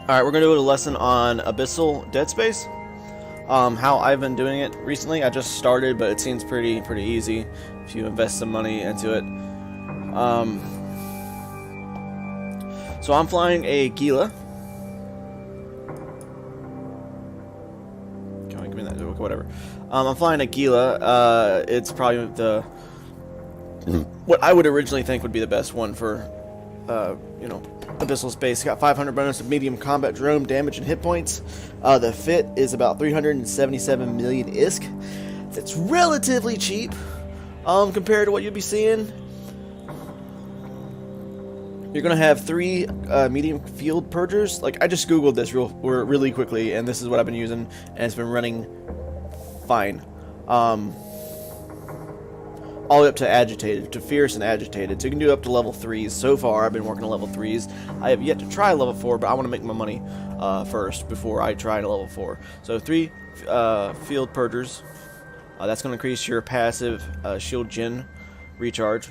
Alright, we're going to do a lesson on Abyssal Dead Space. How I've been doing it recently. I just started, but it seems pretty easy if you invest some money into it. So I'm flying a Gila. Come on, give me that, whatever. I'm flying a Gila. It's probably the what I would originally think would be the best one for, you know, Abyssal Space. Got 500 bonus of medium combat drone damage and hit points. The fit is about 377 million ISK. It's relatively cheap compared to what you'd be seeing. You're gonna have 3 medium field purgers. Like, I just googled this really quickly, and this is what I've been using, and it's been running fine. All the way up to agitated, to fierce and agitated. So you can do up to level 3s. So far, I've been working on level 3s. I have yet to try level 4, but I want to make my money first before I try to level 4. So 3 field purgers. That's going to increase your passive shield gen recharge.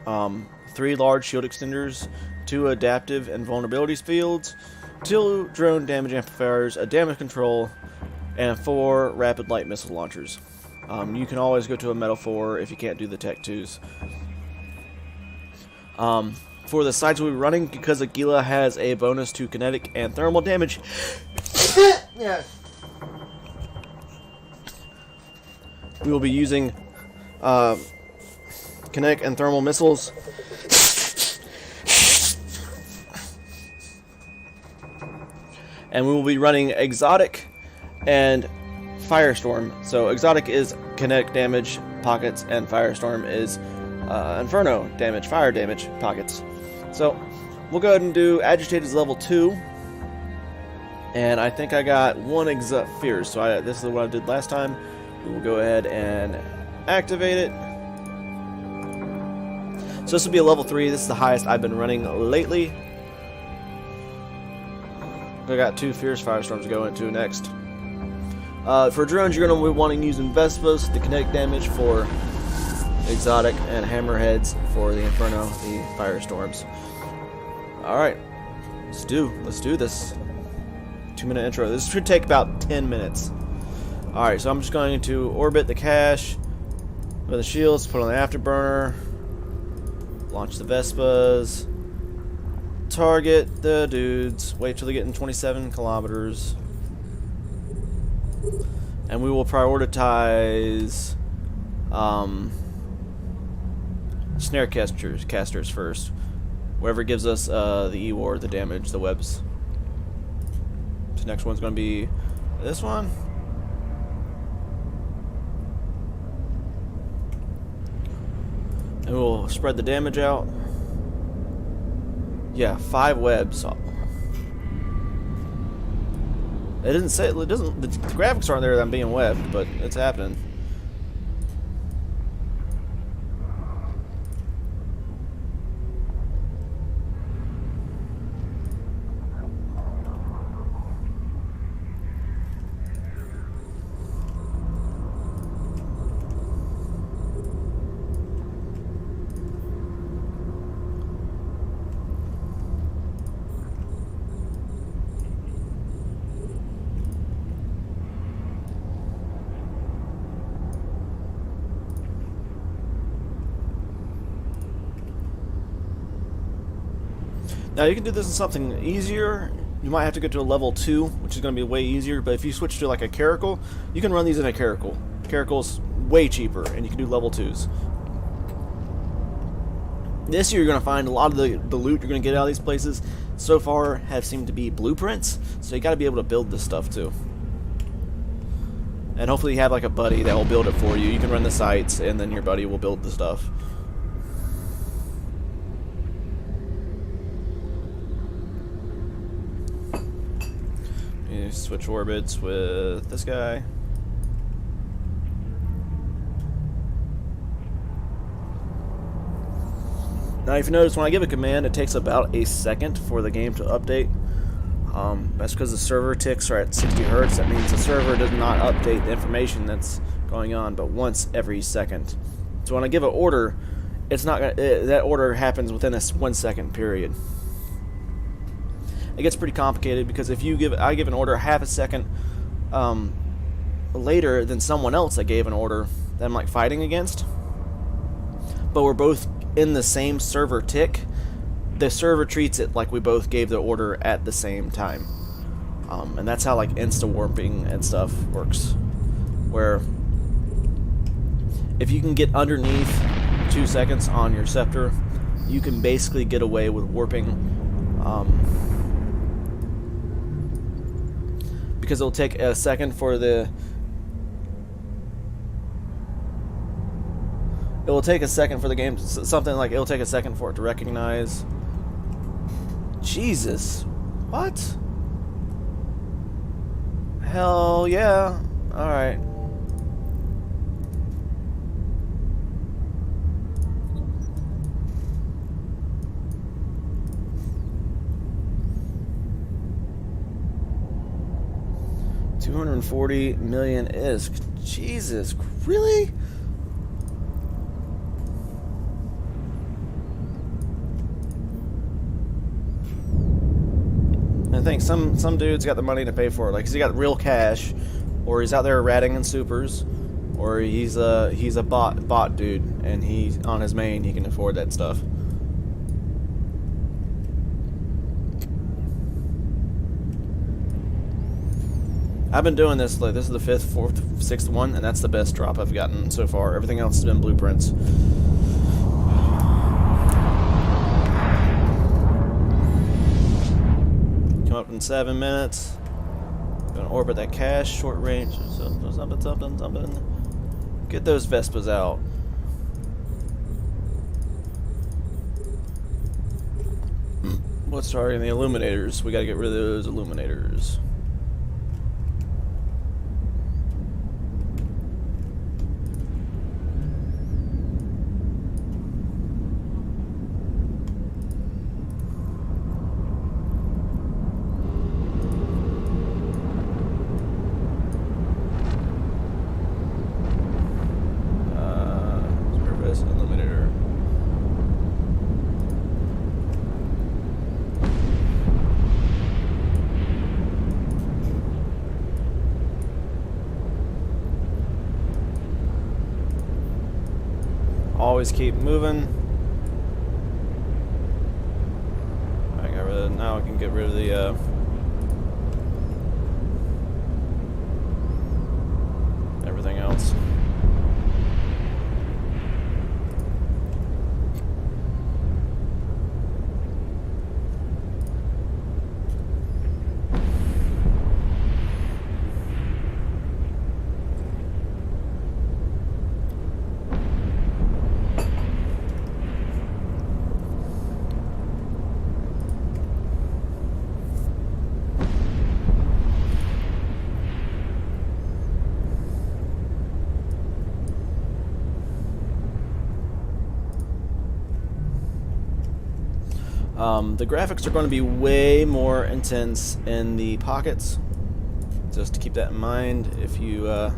3 large shield extenders, 2 adaptive and vulnerabilities fields, 2 drone damage amplifiers, a damage control, and 4 rapid light missile launchers. You can always go to a Metal 4 if you can't do the Tech 2s. For the sights we'll be running, because Gila has a bonus to kinetic and thermal damage. Yeah. We will be using kinetic and thermal missiles. And we will be running exotic and Firestorm. So exotic is kinetic damage pockets, and Firestorm is inferno damage, fire damage pockets. So we'll go ahead and do agitated as level 2, and I think I got 1 fierce. So this is what I did last time. We will go ahead and activate it. So this will be a level 3. This is the highest I've been running lately. I got 2 fierce Firestorms to go into next. For drones, you're going to be wanting to use Vespas, the kinetic damage for exotic, and hammerheads for the inferno, the firestorms. Alright, let's do this. 2-minute intro. This should take about 10 minutes. Alright, so I'm just going to orbit the cache with the shields, put on the afterburner, launch the Vespas, target the dudes, wait till they get in 27 kilometers. And we will prioritize snare casters first. Whatever gives us the E-War, the damage, the webs. So next one's going to be this one. And we'll spread the damage out. Yeah, 5 webs. It doesn't say, the graphics aren't there that I'm being webbed, but it's happening. Now you can do this in something easier. You might have to get to a level 2, which is going to be way easier, but if you switch to like a Caracal, you can run these in a Caracal. Caracal's way cheaper, and you can do level 2s. This year you're going to find a lot of the loot you're going to get out of these places so far have seemed to be blueprints, so you got to be able to build this stuff too. And hopefully you have like a buddy that will build it for you. You can run the sites, and then your buddy will build the stuff. Switch orbits with this guy. Now if you notice, when I give a command, it takes about a second for the game to update. That's because the server ticks are at 60 Hz. That means the server does not update the information that's going on but once every second. So when I give an order, it's not that order happens within a 1 second period. it gets pretty complicated, because if I give an order half a second later than someone else that gave an order that I'm like fighting against, but we're both in the same server tick, the server treats it like we both gave the order at the same time. And that's how like insta warping and stuff works, where if you can get underneath 2 seconds on your scepter, you can basically get away with warping, because it'll take a second for the game, something like it'll take a second for it to recognize. Jesus, what? Hell yeah. Alright. $240 million ISK. Jesus, really? I think some dude's got the money to pay for it. Like, he's got real cash, or he's out there ratting in supers, or he's a bot dude, and he's on his main. He can afford that stuff. I've been doing this, like, this is the 5th, 4th, 6th one, and that's the best drop I've gotten so far. Everything else has been blueprints. Come up in 7 minutes. Gonna orbit that cache, short range, something. Get those Vespas out. What's targeting the illuminators? We gotta get rid of those illuminators. Always keep moving. I got rid of, now I can get rid of the everything else. The graphics are going to be way more intense in the pockets. Just to keep that in mind if you're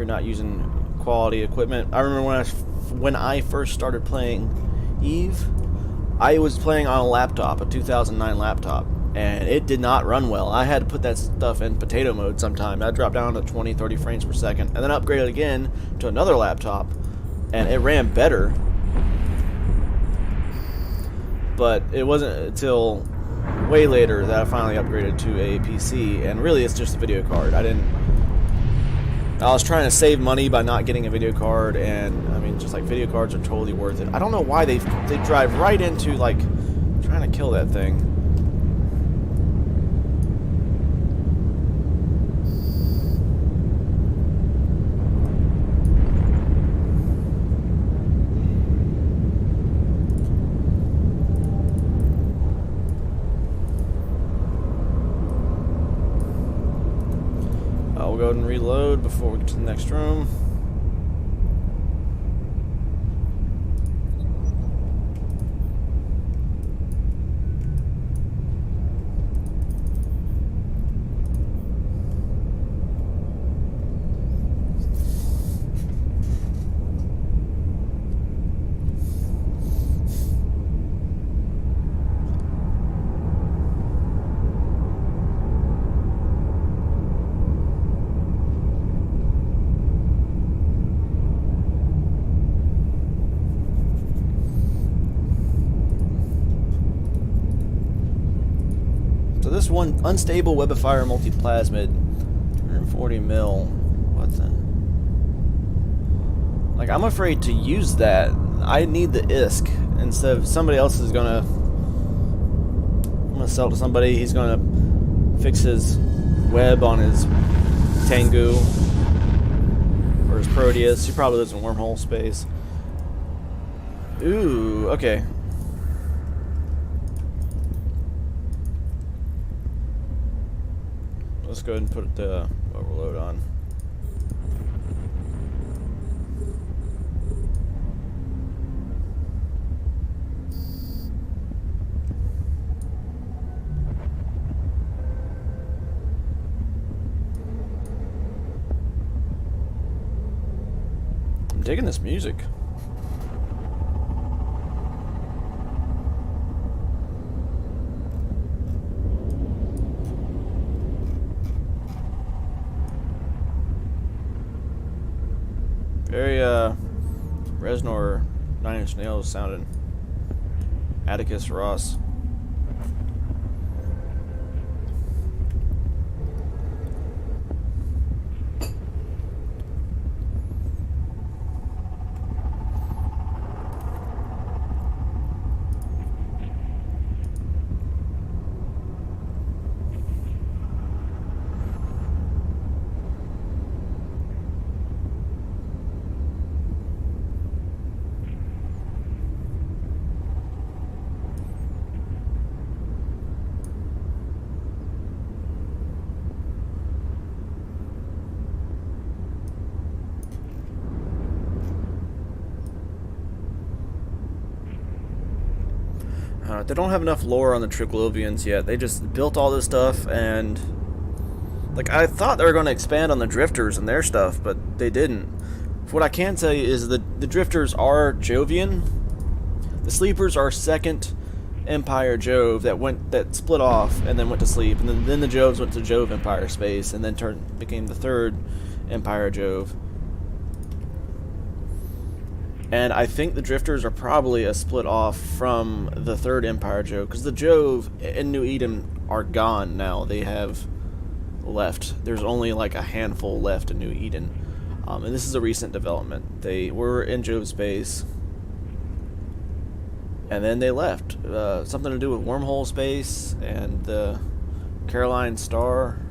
not using quality equipment. I remember when I first started playing Eve, I was playing on a laptop, a 2009 laptop, and it did not run well. I had to put that stuff in potato mode sometime. I dropped down to 20, 30 frames per second, and then upgraded again to another laptop, and it ran better. But it wasn't until way later that I finally upgraded to a PC, and really it's just a video card. I was trying to save money by not getting a video card, and I mean, just like video cards are totally worth it. I don't know why they drive right into like trying to kill that thing. We'll go ahead and reload before we get to the next room. this one, unstable web of fire multiplasmid, 140 mil. What the? Like, I'm afraid to use that. I need the ISK instead of somebody else is gonna. I'm gonna sell it to somebody. He's gonna fix his web on his Tengu or his Proteus. He probably lives in wormhole space. Ooh, okay. Let's go ahead and put the overload on. I'm digging this music. Very, Reznor 9 Inch Nails sounding. Atticus Ross. They don't have enough lore on the Triglavians yet. They just built all this stuff, and like I thought they were going to expand on the Drifters and their stuff, but they didn't. What I can tell you is that the Drifters are Jovian. The Sleepers are second Empire Jove that split off and then went to sleep, and then the Joves went to Jove Empire space, and then became the third Empire Jove. And I think the Drifters are probably a split off from the third Empire Jove, because the Jove in New Eden are gone now. They have left. There's only like a handful left in New Eden. And this is a recent development. They were in Jove space, and then they left. Something to do with wormhole space and the Caroline Star.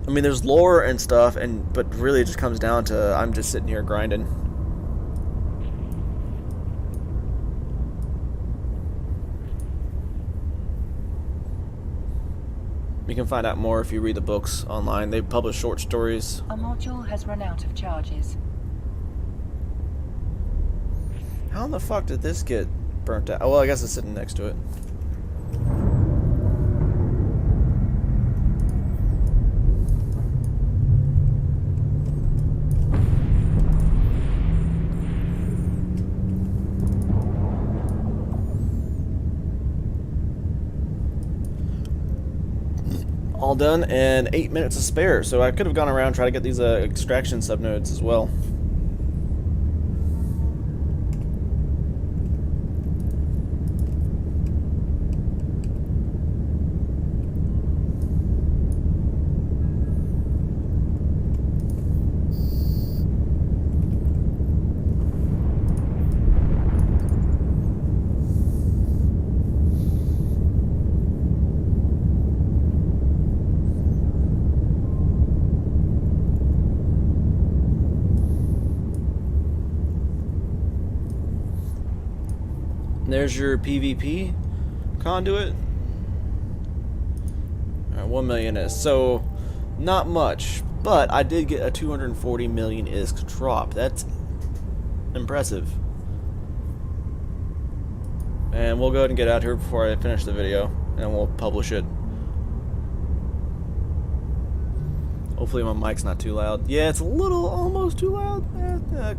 I mean, there's lore and stuff, but really it just comes down to I'm just sitting here grinding. You can find out more if you read the books online. They publish short stories. A module has run out of charges. How in the fuck did this get burnt out? Oh, well, I guess it's sitting next to it. All done and 8 minutes to spare, so I could have gone around and tried to get these extraction subnodes as well. There's your PvP conduit. Alright, 1 million is so not much, but I did get a 240 million ISK drop. That's impressive. And we'll go ahead and get out here before I finish the video, and we'll publish it. Hopefully my mic's not too loud. Yeah, it's a little almost too loud.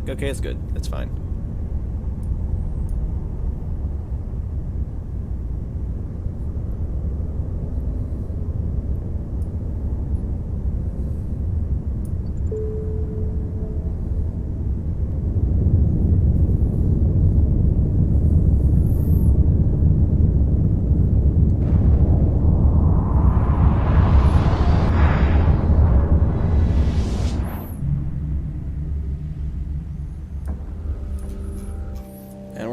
Okay, it's good. It's fine.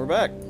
we're back.